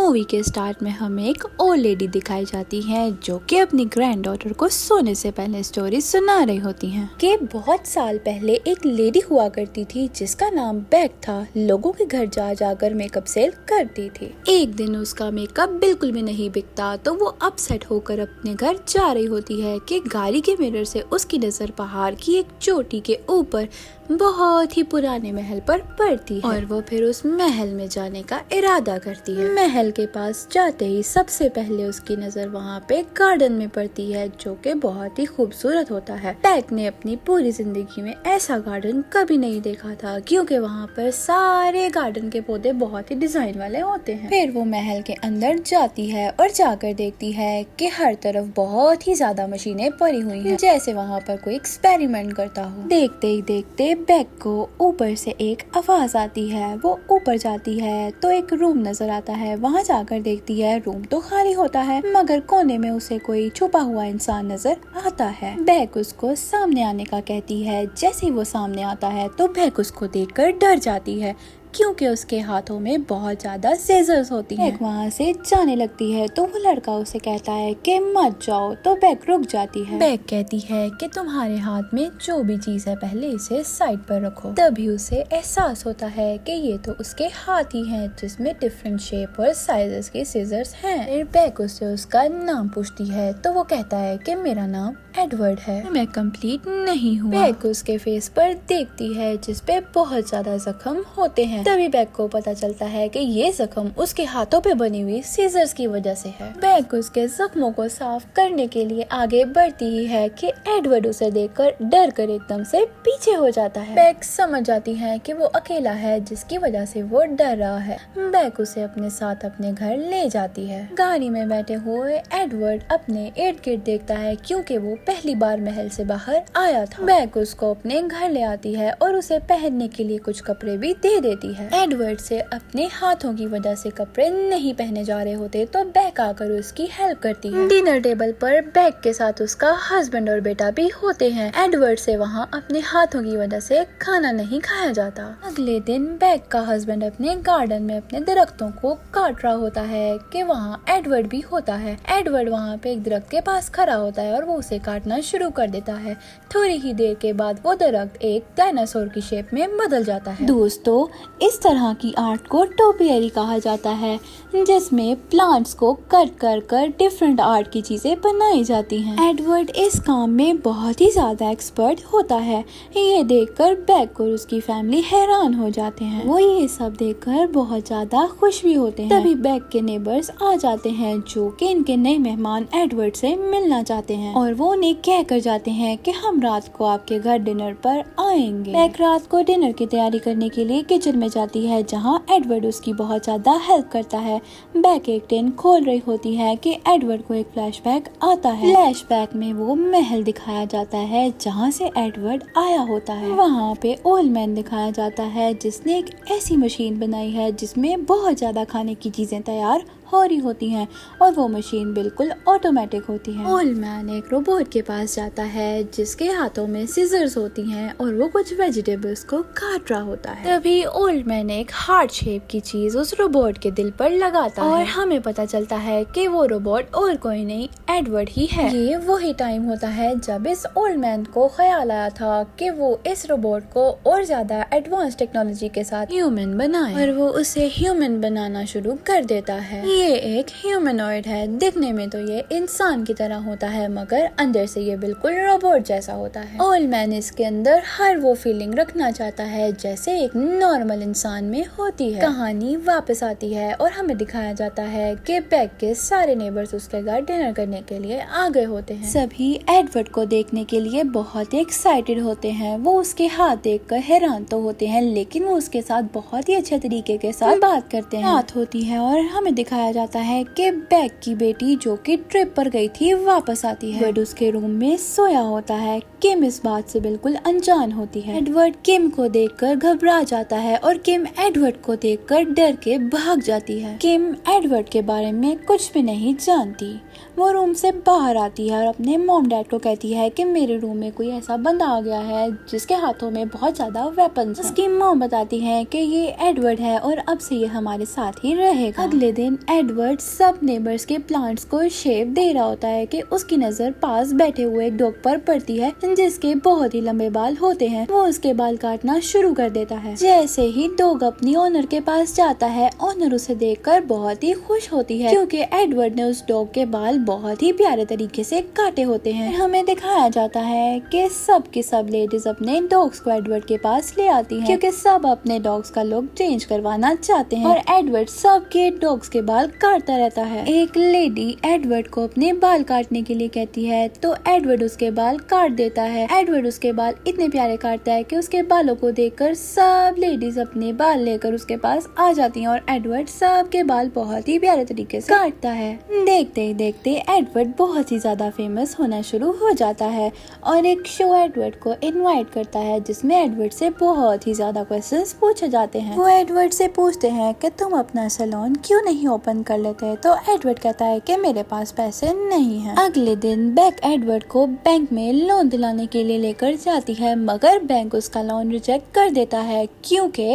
Movie के start में हमें एक ओल्ड लेडी दिखाई जाती है जो कि अपनी ग्रैंड डॉटर को सोने से पहले स्टोरी सुना रही होती हैं कि बहुत साल पहले एक लेडी हुआ करती थी जिसका नाम बैग था। लोगों के घर जा जाकर मेकअप सेल करती थी। एक दिन उसका मेकअप बिल्कुल भी नहीं बिकता तो वो अपसेट होकर अपने घर जा रही होती है कि गाड़ी के मिरर से उसकी नजर पहाड़ की एक चोटी के ऊपर बहुत ही पुराने महल पर पड़ती है और वो फिर उस महल में जाने का इरादा करती है। महल के पास जाते ही सबसे पहले उसकी नजर वहाँ पे गार्डन में पड़ती है जो कि बहुत ही खूबसूरत होता है। बैग ने अपनी पूरी जिंदगी में ऐसा गार्डन कभी नहीं देखा था क्योंकि वहाँ पर सारे गार्डन के पौधे बहुत ही डिजाइन वाले होते हैं। फिर वो महल के अंदर जाती है और जाकर देखती है कि हर तरफ बहुत ही ज्यादा मशीनें पड़ी हुई हैं, जैसे वहाँ पर कोई एक्सपेरिमेंट करता हो। देखते ही देखते बैग को ऊपर से एक आवाज आती है। वो ऊपर जाती है तो एक रूम नजर आता है। वहाँ जाकर देखती है रूम तो खाली होता है मगर कोने में उसे कोई छुपा हुआ इंसान नजर आता है। बैग उसको सामने आने का कहती है। जैसे ही वो सामने आता है तो बैग उसको देखकर डर जाती है क्योंकि उसके हाथों में बहुत ज्यादा सीजर्स होती हैं। बैग वहाँ से जाने लगती है तो वो लड़का उसे कहता है कि मत जाओ, तो बैग रुक जाती है। बैग कहती है कि तुम्हारे हाथ में जो भी चीज है पहले इसे साइड पर रखो। तभी उसे एहसास होता है कि ये तो उसके हाथ ही हैं जिसमें डिफरेंट शेप और साइजेस के सीजर्स हैं। फिर बैग उससे उसका नाम पूछती है तो वो कहता है कि मेरा नाम एडवर्ड है, मैं कंप्लीट नहीं हुआ। बैग उसके फेस पर देखती है जिसपे बहुत ज्यादा जख्म होते हैं। तभी बैग को पता चलता है कि ये जख्म उसके हाथों पे बनी हुई सीजर्स की वजह से है। बैग उसके जख्मों को साफ करने के लिए आगे बढ़ती ही है कि एडवर्ड उसे देखकर डर कर एकदम से पीछे हो जाता है। बैग समझ जाती है कि वो अकेला है जिसकी वजह से वो डर रहा है। बैग उसे अपने साथ अपने घर ले जाती है। गाड़ी में बैठे हुए एडवर्ड अपने इर्द गिर्द देखता है क्योंकि वो पहली बार महल से बाहर आया था। बैग उसको अपने घर ले आती है और उसे पहनने के लिए कुछ कपड़े भी दे देती है। एडवर्ड से अपने हाथों की वजह से कपड़े नहीं पहने जा रहे होते तो बैग आकर उसकी हेल्प करती है। डिनर टेबल पर बैग के साथ उसका हस्बैंड और बेटा भी होते हैं। एडवर्ड से वहाँ अपने हाथों की वजह से खाना नहीं खाया जाता। अगले दिन बैग का हस्बैंड अपने गार्डन में अपने दरख्तों को काट रहा होता है कि वहाँ एडवर्ड भी होता है। एडवर्ड वहाँ पे एक दरख्त के पास खड़ा होता है और वो उसे काटना शुरू कर देता है। थोड़ी ही देर के बाद वो दरख्त एक डायनासोर की शेप में बदल जाता है। दोस्तों, इस तरह की आर्ट को टोपियरी कहा जाता है जिसमें प्लांट्स को कट कर डिफरेंट आर्ट की चीजें बनाई जाती हैं। एडवर्ड इस काम में बहुत ही ज्यादा एक्सपर्ट होता है। ये देखकर बैग और उसकी फैमिली हैरान हो जाते हैं। वो ये सब देखकर बहुत ज्यादा खुश भी होते हैं। तभी बैग के नेबर्स आ जाते हैं जो कि इनके नए मेहमान एडवर्ड से मिलना चाहते हैं और वो उन्हें कह कर जाते हैं कि हम रात को आपके घर डिनर पर आएंगे। बैग रात को डिनर की तैयारी करने के लिए किचन में जाती है जहां एडवर्ड उसकी बहुत ज्यादा हेल्प करता है। बैग एक टिन खोल रही होती है कि एडवर्ड को एक फ्लैशबैक आता है। फ्लैशबैक में वो महल दिखाया जाता है जहां से एडवर्ड आया होता है। वहां पे ओल्ड मैन दिखाया जाता है जिसने एक ऐसी मशीन बनाई है जिसमें बहुत ज्यादा खाने की चीजें तैयार हो रही होती हैं और वो मशीन बिल्कुल ऑटोमेटिक होती है। ओल्ड मैन एक रोबोट के पास जाता है जिसके हाथों में सीजर्स होती हैं और वो कुछ वेजिटेबल्स को काट रहा होता है। तभी ओल्ड मैन एक हार्ट शेप की चीज उस रोबोट के दिल पर लगाता है और हमें पता चलता है कि वो रोबोट और कोई नहीं एडवर्ड ही है। ये वही टाइम होता है जब इस ओल्ड मैन को ख्याल आया था कि वो इस रोबोट को और ज्यादा एडवांस टेक्नोलॉजी के साथ ह्यूमन बनाए और वो उसे ह्यूमन बनाना शुरू कर देता है। ये एक ह्यूमनॉइड है। दिखने में तो ये इंसान की तरह होता है मगर अंदर से ये बिल्कुल रोबोट जैसा होता है। ओल्ड मैन इसके अंदर हर वो फीलिंग रखना चाहता है जैसे एक नॉर्मल इंसान में होती है। कहानी वापस आती है और हमें दिखाया जाता है कि बैग के सारे नेबर्स उसके घर डिनर करने के लिए आ गए होते हैं। सभी एडवर्ड को देखने के लिए बहुत ही एक्साइटेड होते हैं। वो उसके हाथ देखकर हैरान तो होते हैं लेकिन वो उसके साथ बहुत ही अच्छे तरीके के साथ बात करते हैं। बात होती है और हमें दिखाया जाता है कि बैग की बेटी जो कि ट्रिप पर गई थी वापस आती है। एडवर्ड उसके रूम में सोया होता है। किम इस बात से बिल्कुल अनजान होती है। एडवर्ड किम को देखकर घबरा जाता है और किम एडवर्ड को देखकर डर के भाग जाती है। किम एडवर्ड के बारे में कुछ भी नहीं जानती। वो रूम से बाहर आती है और अपने मॉम डैड को कहती है कि मेरे रूम में कोई ऐसा बंदा आ गया है जिसके हाथों में बहुत ज्यादा वेपन्स हैं। उसकी मॉम बताती है कि ये एडवर्ड है और अब से ये हमारे साथ ही रहेगा। अगले दिन एडवर्ड सब नेबर्स के प्लांट्स को शेप दे रहा होता है कि उसकी नजर पास बैठे हुए एक डॉग पर पड़ती है जिसके बहुत ही लंबे बाल होते हैं। वो उसके बाल काटना शुरू कर देता है। जैसे ही डॉग अपनी ओनर के पास जाता है, ओनर उसे देखकर बहुत ही खुश होती है क्योंकि एडवर्ड ने उस डॉग के बाल बहुत ही प्यारे तरीके से काटे होते हैं। हमें दिखाया जाता है कि सब की सब लेडीज अपने डॉग्स को एडवर्ड के पास ले आती हैं क्योंकि सब अपने डॉग्स का लुक चेंज करवाना चाहते हैं और एडवर्ड सबके डॉग्स के बाल काटता रहता है। एक लेडी एडवर्ड को अपने बाल काटने के लिए कहती है तो एडवर्ड उसके बाल काट देता है। एडवर्ड उसके बाल इतने प्यारे काटता है कि उसके बालों को देखकर सब लेडीज अपने बाल लेकर उसके पास आ जाती हैं और एडवर्ड सबके बाल बहुत ही प्यारे तरीके से काटता है। देखते ही देखते एडवर्ड बहुत ही ज्यादा फेमस होना शुरू हो जाता है और एक शो एडवर्ड को इनवाइट करता है जिसमें एडवर्ड से बहुत ही ज्यादा क्वेश्चंस पूछे जाते हैं। वो एडवर्ड से पूछते हैं कि तुम अपना सैलून क्यों नहीं ओपन कर लेते, तो एडवर्ड कहता है कि मेरे पास पैसे नहीं हैं। अगले दिन बेक एडवर्ड को बैंक में लोन दिलाने के लिए लेकर जाती है मगर बैंक उसका लोन रिजेक्ट कर देता है क्योंकि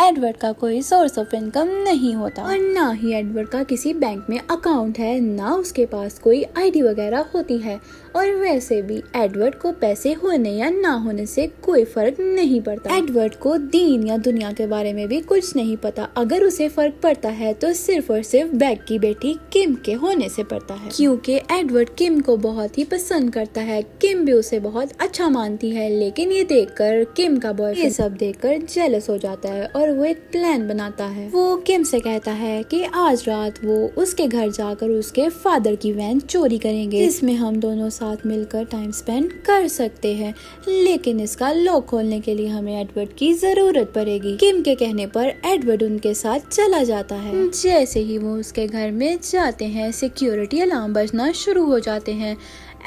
एडवर्ड का कोई सोर्स ऑफ इनकम नहीं होता और ना ही एडवर्ड का किसी बैंक में अकाउंट है, ना उसके पास कोई आईडी वगैरह होती है और वैसे भी एडवर्ड को पैसे होने या ना होने से कोई फर्क नहीं पड़ता। एडवर्ड को दीन या दुनिया के बारे में भी कुछ नहीं पता। अगर उसे फर्क पड़ता है तो सिर्फ और सिर्फ बेक की बेटी किम के होने से पड़ता है क्योंकि एडवर्ड किम को बहुत ही पसंद करता है। किम भी उसे बहुत अच्छा मानती है लेकिन ये देखकर किम का बॉयफ्रेंड ये सब देखकर जेलस हो जाता है और वो एक प्लान बनाता है। वो किम से कहता है कि आज रात वो उसके घर जाकर उसके फादर की वैन चोरी करेंगे जिसमें हम दोनों साथ मिलकर टाइम स्पेंड कर सकते हैं, लेकिन इसका लॉक खोलने के लिए हमें एडवर्ड की जरूरत पड़ेगी। किम के कहने पर एडवर्ड उनके साथ चला जाता है। जैसे ही वो उसके घर में जाते हैं सिक्योरिटी अलार्म बजना शुरू हो जाते हैं।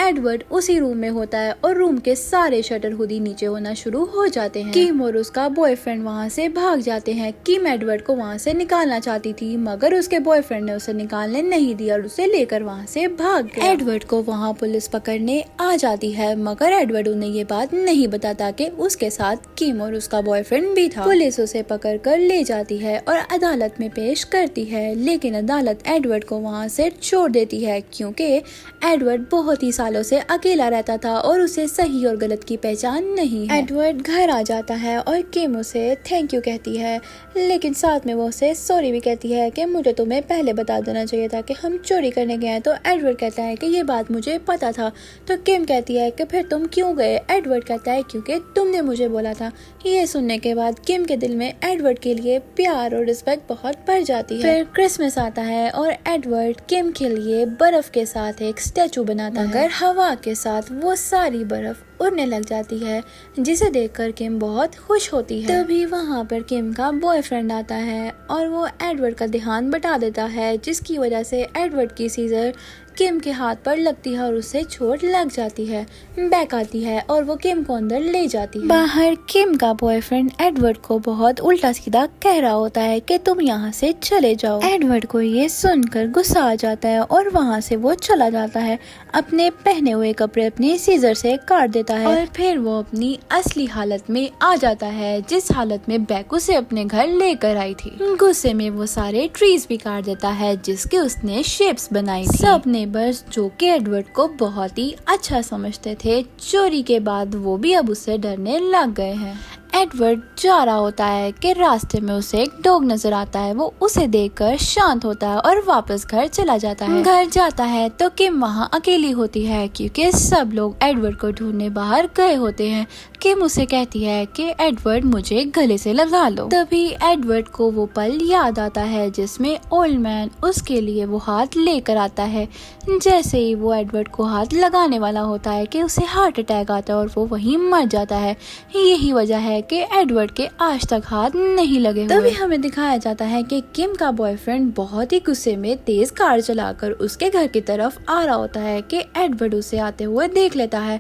एडवर्ड उसी रूम में होता है और रूम के सारे शटर खुद ही नीचे होना शुरू हो जाते हैं। किम और उसका बॉयफ्रेंड वहाँ से भाग जाते हैं। किम एडवर्ड को वहाँ से निकालना चाहती थी मगर उसके बॉयफ्रेंड ने उसे निकालने नहीं दिया और उसे लेकर वहाँ से भाग गया। एडवर्ड को वहाँ पुलिस पकड़ने आ जाती है मगर एडवर्ड उन्हें ये बात नहीं बताता कि उसके साथ किम और उसका बॉयफ्रेंड भी था। पुलिस उसे पकड़ कर ले जाती है और अदालत में पेश करती है लेकिन अदालत एडवर्ड को वहाँ से छोड़ देती है क्योंकि एडवर्ड बहुत ही सालों से अकेला रहता था और उसे सही और गलत की पहचान नहीं है। एडवर्ड घर आ जाता है और किम उसे थैंक यू कहती है लेकिन साथ में वो उसे सॉरी भी कहती है कि मुझे तुम्हें पहले बता देना चाहिए था कि हम चोरी करने गए हैं। तो एडवर्ड कहता है कि ये बात मुझे पता था। तो किम कहती है कि फिर तुम क्यों गए। एडवर्ड कहता है क्योंकि तुमने मुझे बोला था। ये सुनने के बाद किम के दिल में एडवर्ड के लिए प्यार और रिस्पेक्ट बहुत बढ़ जाती है। फिर क्रिसमस आता है और एडवर्ड किम के लिए बर्फ के साथ एक स्टैचू बनाता है मगर हवा के साथ वो सारी बर्फ उड़ने लग जाती है जिसे देखकर किम बहुत खुश होती है। तभी वहाँ पर किम का बॉयफ्रेंड आता है और वो एडवर्ड का ध्यान बटा देता है जिसकी वजह से एडवर्ड की सीजर किम के हाथ पर लगती है और उसे चोट लग जाती है। बैक आती है और वो किम को अंदर ले जाती है। बाहर किम का बॉयफ्रेंड एडवर्ड को बहुत उल्टा सीधा कह रहा होता है कि तुम यहाँ से चले जाओ। एडवर्ड को ये सुनकर गुस्सा आ जाता है और वहाँ से वो चला जाता है। अपने पहने हुए कपड़े अपनी सीजर से काट देता है और फिर वो अपनी असली हालत में आ जाता है जिस हालत में बैक उसे अपने घर लेकर आई थी। गुस्से में वो सारे ट्रीज भी काट देता है जिसके उसने शेप्स बनाई थी। सब नेबर्स जो कि एडवर्ड को बहुत ही अच्छा समझते थे चोरी के बाद वो भी अब उससे डरने लग गए हैं। एडवर्ड जा रहा होता है कि रास्ते में उसे एक डॉग नजर आता है। वो उसे देखकर शांत होता है और वापस घर चला जाता है। घर जाता है तो किम वहाँ अकेली होती है क्योंकि सब लोग एडवर्ड को ढूंढने बाहर गए होते हैं। किम उसे कहती है कि एडवर्ड मुझे गले से लगा लो। तभी एडवर्ड को वो पल याद आता है जिसमें ओल्ड मैन उसके लिए वो हाथ लेकर आता है। जैसे ही वो एडवर्ड को हाथ लगाने वाला होता है कि उसे हार्ट अटैक आता है और वो वहीं मर जाता है। यही वजह है कि एडवर्ड के आज तक हाथ नहीं लगे हुए। तभी हमें दिखाया जाता है कि किम का बॉयफ्रेंड बहुत ही गुस्से में तेज कार चलाकर उसके घर की तरफ आ रहा होता है कि एडवर्ड उसे आते हुए देख लेता है।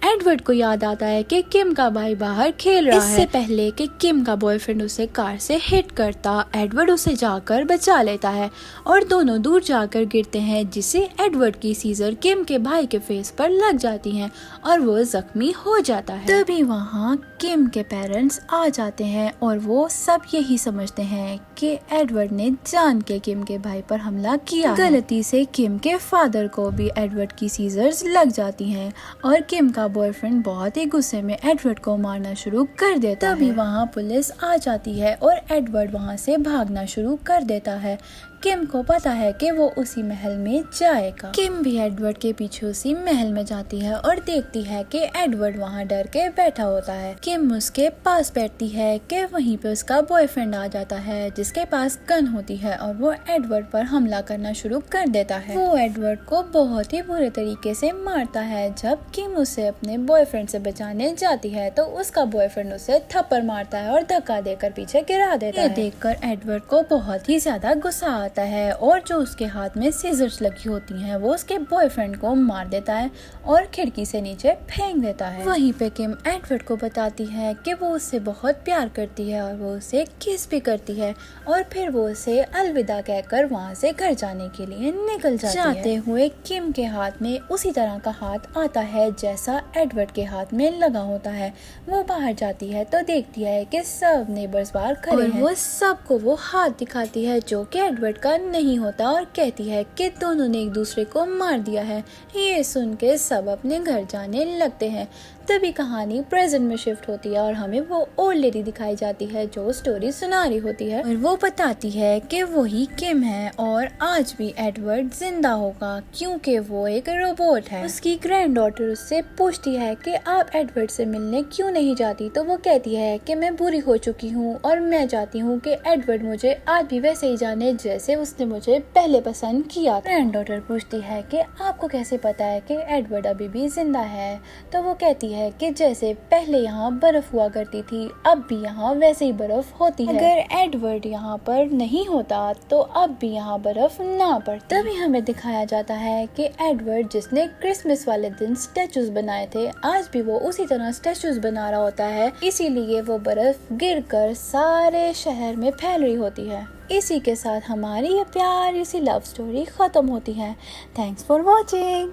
एडवर्ड को याद आता है कि किम का भाई बाहर खेल रहा है। इससे पहले कि किम का बॉयफ्रेंड उसे कार से हिट करता, एडवर्ड उसे जाकर बचा लेता है और दोनों दूर जाकर गिरते हैं जिससे एडवर्ड की सीजर किम के भाई के फेस पर लग जाती हैं और वो जख्मी हो जाता है। तभी वहाँ किम के पेरेंट्स आ जाते हैं और वो सब यही समझते हैं कि एडवर्ड ने जान के किम के भाई पर हमला किया। गलती से किम के फादर को भी एडवर्ड की सीजर्स लग जाती हैं और किम का बॉयफ्रेंड बहुत ही गुस्से में एडवर्ड को मारना शुरू कर देता है। तभी वहाँ पुलिस आ जाती है और एडवर्ड वहाँ से भागना शुरू कर देता है। किम को पता है कि वो उसी महल में जाएगा। किम भी एडवर्ड के पीछे उसी महल में जाती है और देखती है कि एडवर्ड वहाँ डर के बैठा होता है। किम उसके पास बैठती है कि वहीं पे उसका बॉयफ्रेंड आ जाता है जिसके पास गन होती है और वो एडवर्ड पर हमला करना शुरू कर देता है। वो एडवर्ड को बहुत ही बुरे तरीके से मारता है। जब किम उसे अपने बॉयफ्रेंड से बचाने जाती है तो उसका बॉयफ्रेंड उसे थप्पड़ मारता है और धक्का देकर पीछे गिरा देता है। ये देखकर एडवर्ड को बहुत ही ज्यादा गुस्सा आता है और जो उसके हाथ में सीजर्स लगी होती हैं वो उसके बॉयफ्रेंड को मार देता है और खिड़की से नीचे फेंक देता है। वहीं पे किम एडवर्ड को बताती है कि वो उससे बहुत प्यार करती है और वो उसे किस भी करती है और फिर वो उसे अलविदा कहकर वहाँ से घर जाने के लिए निकल जाती है। जाते हुए किम के हाथ में उसी तरह का हाथ आता है जैसा एडवर्ड के हाथ में लगा होता है। वो बाहर जाती है तो देखती है कि सब नेबर्स बाहर खड़े हैं। वो सबको वो हाथ दिखाती है जो कि एडवर्ड का नहीं होता और कहती है कि दोनों ने एक दूसरे को मार दिया है। ये सुन के सब अपने घर जाने लगते हैं। तभी कहानी प्रेजेंट में शिफ्ट होती है और हमें वो ओल्ड लेडी दिखाई जाती है जो स्टोरी सुना रही होती है और वो बताती है कि वही किम है और आज भी एडवर्ड जिंदा होगा क्योंकि वो एक रोबोट है। उसकी ग्रैंडडॉटर उससे पूछती है कि आप एडवर्ड से मिलने क्यों नहीं जाती, तो वो कहती है कि मैं बुरी हो चुकी हूँ और मैं चाहती हूँ कि एडवर्ड मुझे आज भी वैसे ही जाने जैसे उसने मुझे पहले पसंद किया। ग्रैंडडॉटर पूछती है कि आपको कैसे पता है कि एडवर्ड अभी भी जिंदा है, तो वो कहती है कि जैसे पहले यहाँ बर्फ हुआ करती थी अब भी यहाँ वैसे ही बर्फ होती है। अगर एडवर्ड यहाँ पर नहीं होता तो अब भी यहाँ बर्फ ना पड़ती। तभी हमें दिखाया जाता है कि एडवर्ड जिसने क्रिसमस वाले दिन स्टैचूज बनाए थे आज भी वो उसी तरह स्टैचूज बना रहा होता है, इसीलिए वो बर्फ गिरकर सारे शहर में फैल रही होती है। इसी के साथ हमारी ये प्यारी सी लव स्टोरी खत्म होती है। Thanks for watching.